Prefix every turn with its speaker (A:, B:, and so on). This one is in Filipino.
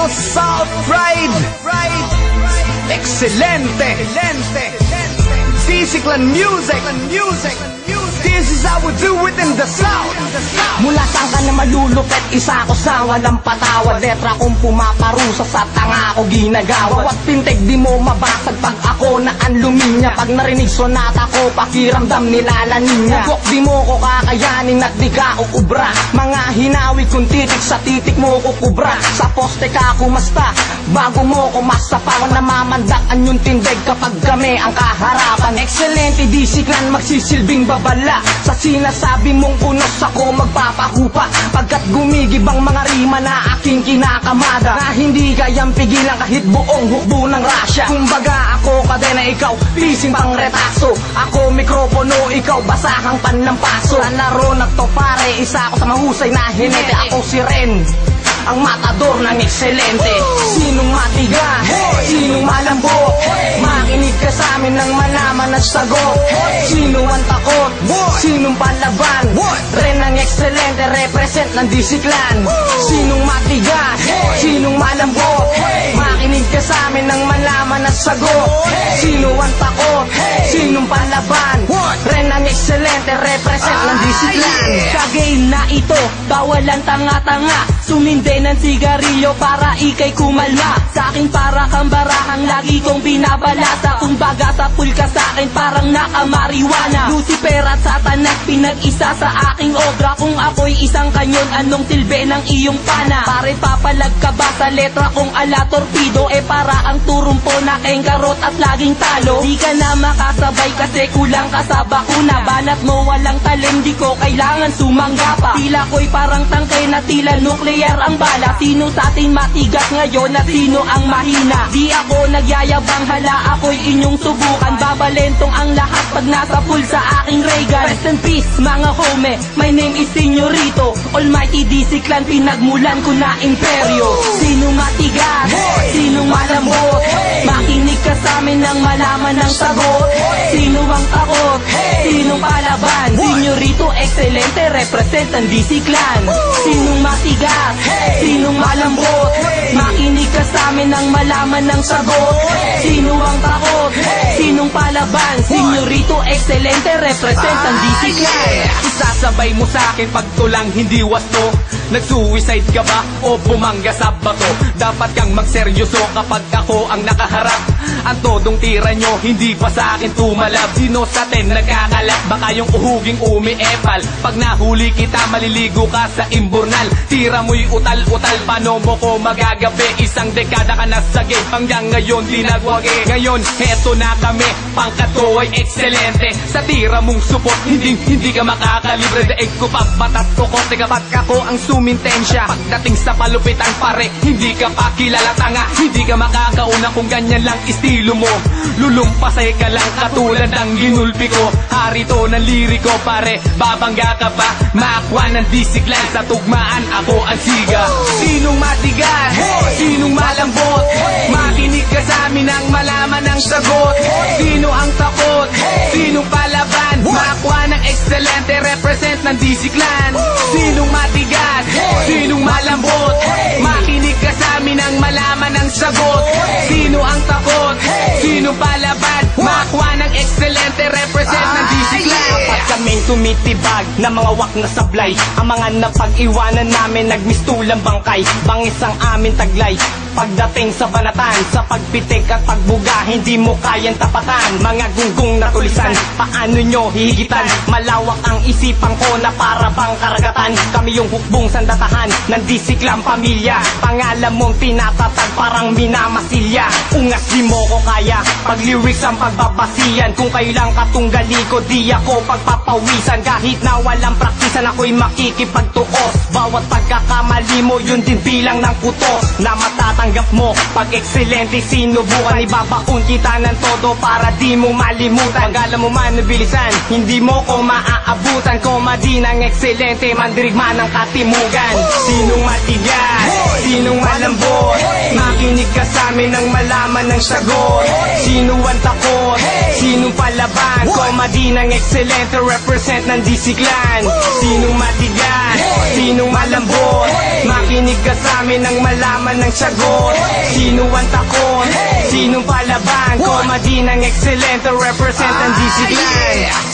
A: South Pride. Excelente. Discipline music. This is how we do it in the South.
B: Mula saan ka na malulupit, isa ko sa walang patawad. Letra kong pumaparusa sa tanga ko ginagawa. Bawat pintig di mo mabasag pag ako na ang luminya. Pag narinig sonata ko, pakiramdam nilalanin niya. Bukok di mo ko kakayanin at di ka ukubra. Mga hinawi kong titik sa titik mo kukubra. Sa poste ka kumasta, bago mo ko masapawan. Namamandakan yung tindig kapag kami ang kaharapan. Excelente discipline, magsisilbing babala. Sa sinasabi mong unos ako magpapahupa. Pagkat gumigibang mga rima na aking kinakamada, na hindi kayang pigilan kahit buong hukbo ng Russia. Kumbaga ako kadena, ikaw pising pang retaso. Ako mikropono, ikaw basahang panlampaso. Sa laro na to pare, isa ako sa mahusay na hinete. Ako si Ren, ang matador ng excelente. Sinong matigas, sinong malambot, makinig ka sa amin nang malaman ang sagot. Sino ang takot, sinong palaban, Ren ang excelente, represent ng Disciplan. Sinong matigas, sinong malambot, makinig ka sa amin nang malaman ang sagot. Sino ang takot, sinong palaban, Ren ang excelente, represent ng Disciplan. Sa game na ito, bawal ang tanga-tanga. Suminde ng sigarilyo para ikay kumalma. Sa akin para kang barahang lagi kong binabalasa. Kung baga tapul ka sa akin parang nakamariwana. Lucifer at Satanas pinag-isa sa aking obra. Kung ako'y isang kanyon, anong silbi ng iyong pana? Pare papalag ka ba sa letra kong ala torpedo? Para ang turumpo na kengkarot at laging talo. Di ka na makasabay kasi kulang ka sa bakuna. Banat mo walang talim, di ko kailangan sumangga pa. Tila ko'y parang tangkay na tila nuclear ang bala. Sino sa atin matigas ngayon at sino ang mahina? Di ako nagyayabang, hala ako'y inyong subukan. Babalentong ang lahat pag nasa pool sa aking ray gun. Rest in peace mga home, my name is Señorito. Almighty Disciplan, pinagmulan ko na imperyo. Sino matigas, sino malambot, makinig ka sa amin nang malaman ang sagot. Sino ang takot, sinong palaban, Señorito excelente, represent ang Disciplan. Sinong matigas, sinong malambot, makinig ka sa amin nang malaman ng sagot. Sino ang takot, sinong palaban, Señorito excelente, represent ang Disciplan.
A: Isasabay mo sa akin pag tulang hindi wasto. Nag-suicide ka ba o bumangga sa bato? Dapat kang magseryoso kapag ako ang nakaharap. Ang todong tira nyo hindi pa sa akin tumalab. Sino sa atin nagkakalat? Baka yung uhuging umiepal. Pag nahuli kita maliligo ka sa imburnal. Tira mo'y utal-utal, paano mo ko magagabi? Isang dekada ka na sa game, hanggang ngayon di nagwagi. Ngayon heto na kami, pangkat ko ay excelente. Sa tira mong supot hindi ka makakalibre. Daig ko pag batas ko kote kapag ako ang sumintensya. Pagdating sa palupitan pare, hindi ka pa kilala tanga. Hindi ka makakauna kung ganyan lang estilo mo. Lulumpasay ka lang katulad ng ginulpi ko. Hari to ng liriko pare, babangga ka pa. Maakwa ng Disciplan, sa tugmaan ako ang siga. Sinong matigas, sinong malambot, makinig ka sa amin nang malaman ang sagot. Sino ang takot, sinong palaban, maakwa ng excelente, represent ng Disciplan. Sinong matigas, sinong malambot, makinig ka sa amin nang malaman ang sagot. Sino ang takot, sinong palaban, maakwa ng excelente, represent ng Disciplan.
B: Kapag kaming tumitibag na mga wak na sablay, ang mga napag-iwanan namin nagmistulang bangkay. Bangis ang amin taglay pagdating sa banatan. Sa pagpitik at pagbuga hindi mo kayang tapatan. Mga gunggong na tulisan, paano nyo hihigitan? Malawak ang isipan ko na para bang karagatan. Kami yung hukbong sandatahan ng Disciplan pamilya. Pangalan mong tinatatag parang minamasilya. Ungas di mo ko kaya, pag lyrics ang pagbabasiyan. Kung kailang katunggali ko di ako pagpapawisan. Kahit na walang praktisan ako'y makikipagtuos. Bawat pagkakamali mo yun din bilang ng kutos na matatanggap mo. Pag excelente sinubukan, ibabaon kita ng todo para di mo malimutan. Pag alam mo man nabilisan, hindi mo ko maaabutan. Komadi ng excelente, mandirigma ng katimugan. Sinong matigas, sinong malambot, makinig ka sa amin nang malaman ng sagot. Sino ang takot, sinong palaban,
A: Comedy ng excellent, represent ng DC Clan. Sinong matigas, sinong malambot, makinig ka sa amin nang malaman ng sagot. Sino ang takot, sinong palaban? Comedy ng excellent, represent ng DC Clan.